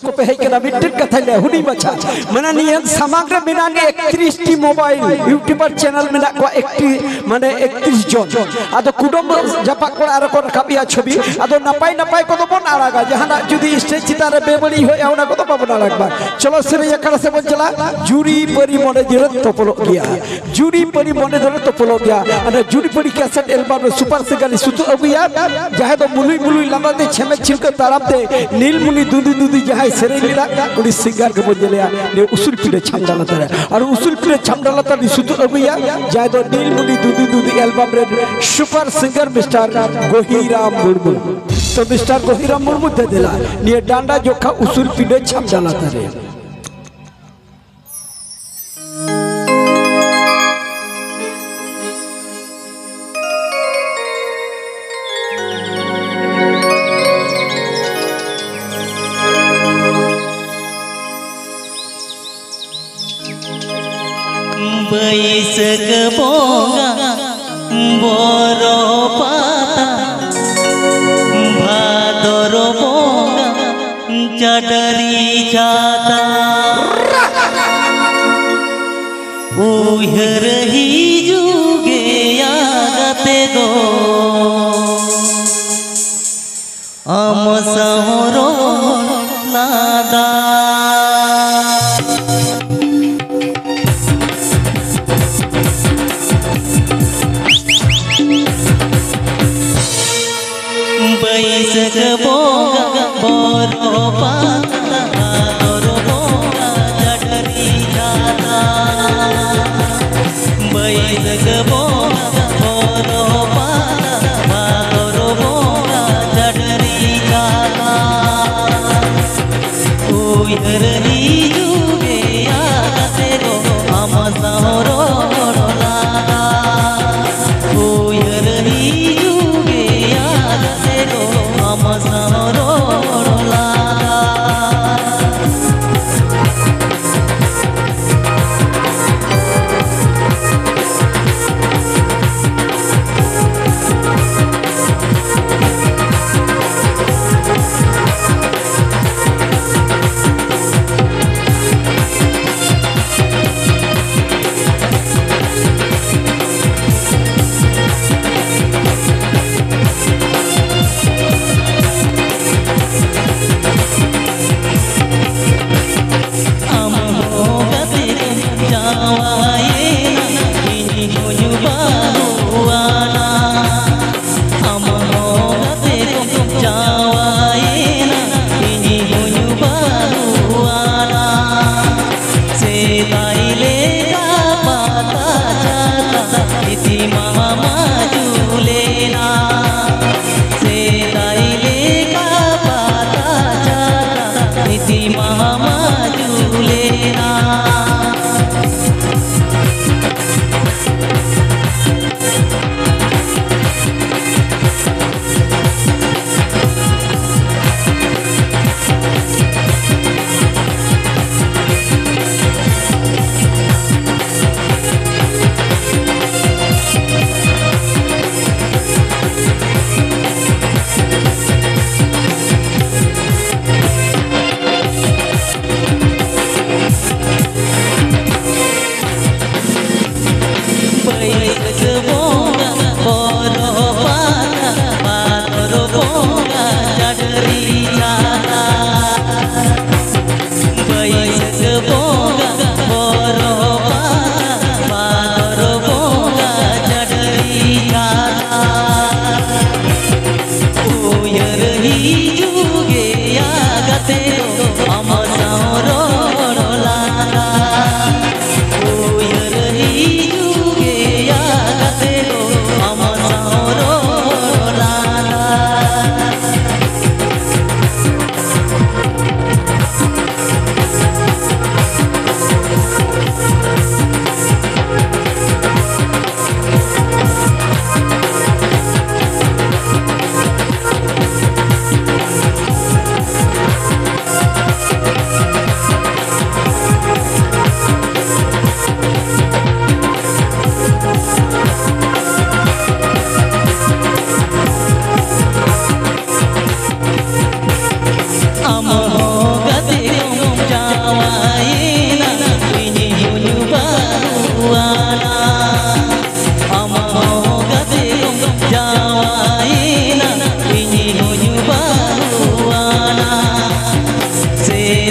को पे है कि मिट्टी कथा ले हुडी बचा मना नियन समग्र बिना के 31 टी मोबाइल यूट्यूबर चैनल में को 31 माने 31 जन आदो कुडम जपा को आर को रखाबिया छवि आदो नपाई नपाई को तो बन आरागा जहां जुदी स्टेज चिता रे बेबड़ी हो यावना को तो बन आरागा चलो सिरे एकड़ से बन चला जुरी परी मोने जरे तोपलो गया जुरी परी मोने जरे तोपलो गया अने जुरी परी कैसेट एल्बम में सुपर सिंगर सुतु अगुया जहां तो मुलुई मुलुई लंबा दे छमे छिलके ताराब दे नीलमुनि दूधी दूधी जहां सेरे लिरा उड़ी सिंगर के बजलिया ने उसूल पीड़े छमडाला तारे और उसूल पीड़े छमडाला तारी सुतु अगुया जहां तो नीलमुनि दूधी दूधी एल्बम रे सुपर सिंगर मिस्टर गोहीराम मुर्मू तो मिस्टर गोहीराम मुर्मू दे दिला ने डांडा जोखा उसूल पीड़े छमडाला तारे बैसक बोगा बोरो पाता भादर बोगा चडरी जाता उहर ही जुगे आगते गो आम सहरो नादा बैसक बोगा बोरो पाता भादर बोगा चडरी जाता बैसक बोगा बोरो पाता भादर बोगा चडरी जाता उहर ही जुगे आगते गो आम सहरो नादा उहर ही जुगे आगते गो आम सहरो नादा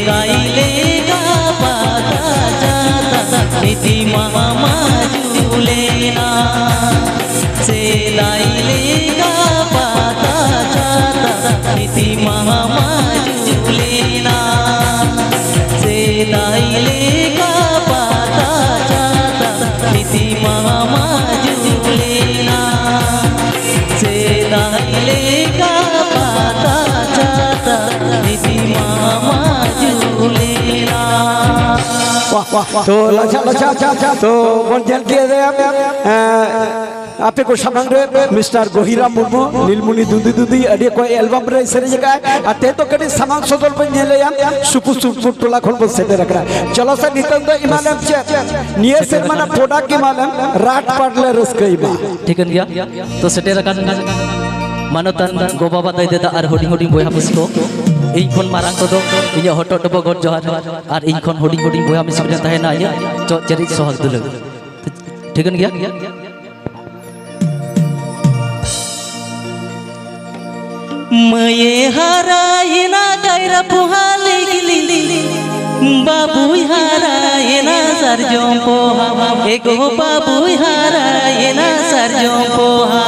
दाइले का पाता जाता नीति मामा झूलेना से दाइले का पाता जाता नीति मामा झूलेना से दाइले का पाता जाता नीति मामा झूलेना से दाइले का पाता जाता नीति मामा झूलेना। तो लच्छा तो बंजल के आपे को सामने रे मिस्टर गोहिरा मुर्मू नीलमुनि दुदी दुदी अड़ी को एल्बम रे सेरे जगह आते तो कड़ी सामान सदल पे नेले या सुपु टोला खोल को सेटे रखरा चलो से नितन तो इमालम चे निये से मना प्रोडक्ट के मालम रात पाडले रस कइबा ठीक है गया तो सेटे रखा मानोतन गो बाबा दाई देदा आर होडिंग होडिंग बयहा मिसको इन खन मारांग को दो इन हटो टबो गड जोहार आर इन खन होडिंग होडिंग बयहा मिस में तहेना या चो चरित सोहाग दुल ठीक है गया मये हरायना गायरा पुहाले गिली बाबू हरायना सरजों पोहा एगो बाबू हरायना सरजों पोहा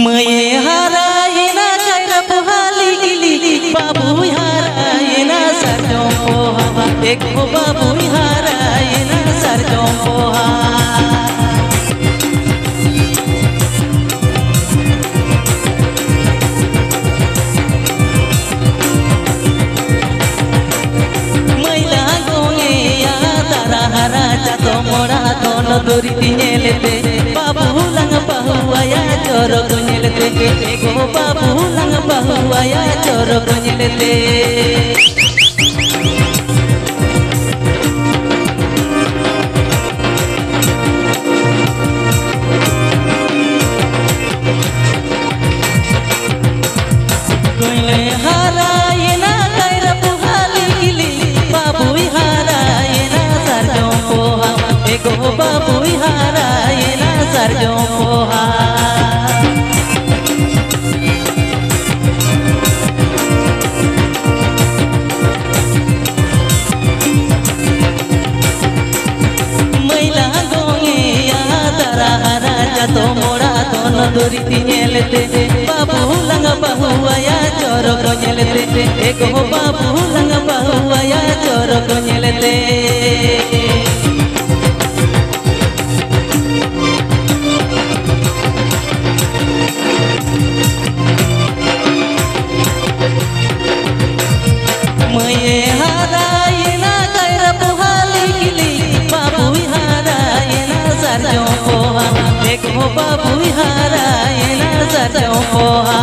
मये हरायना गायरा पुहाले गिली बाबू हरायना सरजों पोहा एगो बाबू हरायना सरजों पोहा मैला गोंगे या तारा हरा जातो मोरा दोनों दूरी दिनेलते बाबू लंग बहुआया चोरो गुनेलते एगो बाबू लंग बहुआया चोरो गुनेलते हरायना गायरा पुहाले गिली बाबू हरायना सरजों पोहा एगो बाबू हरायना सरजों पोहा मैला गोंगे या तारा हरा जातो मोरा दोनों दूरी दिनेलते बाबू लंग बहुआया चोरो गुनेलते एगो बाबू लंग बहुआया चोरो गुनेलते मये हरायना गायरा पुहाले गिली बाबू हरायना सरजों पोहा एगो बाबू हरायना सरजों पोहा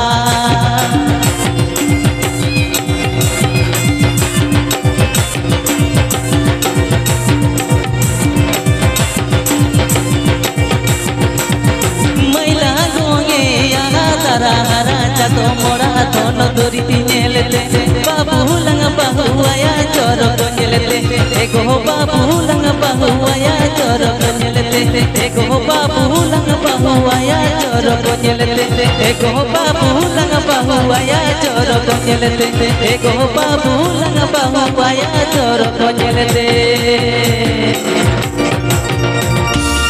मैला गोंगे या तारा हरा जातो मोरा दोनों दूरी दिनेलते बाबू लंग बहुआया चोरो गुनेलते एगो बाबू लंग बहुआया चोरो गुनेलते एगो बाबू लंग बहुआया चोरो गुनेलते एगो बाबू लंग बहुआया चोरो गुनेलते एगो बाबू लंग बहुआया चोरो गुनेलते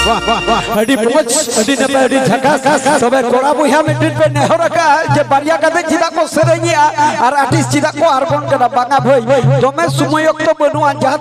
अड़ी मोच अड़ी नपे अड़ी झकास सबे कोड़ा बुया मिट्टी पे नेहर का जे बारिया कदे चिदा को सेरेनिया आर आर्टिस्ट चिदा को आरबन कदा बांगा भई दोमे समय अक्तो बनुआ जहां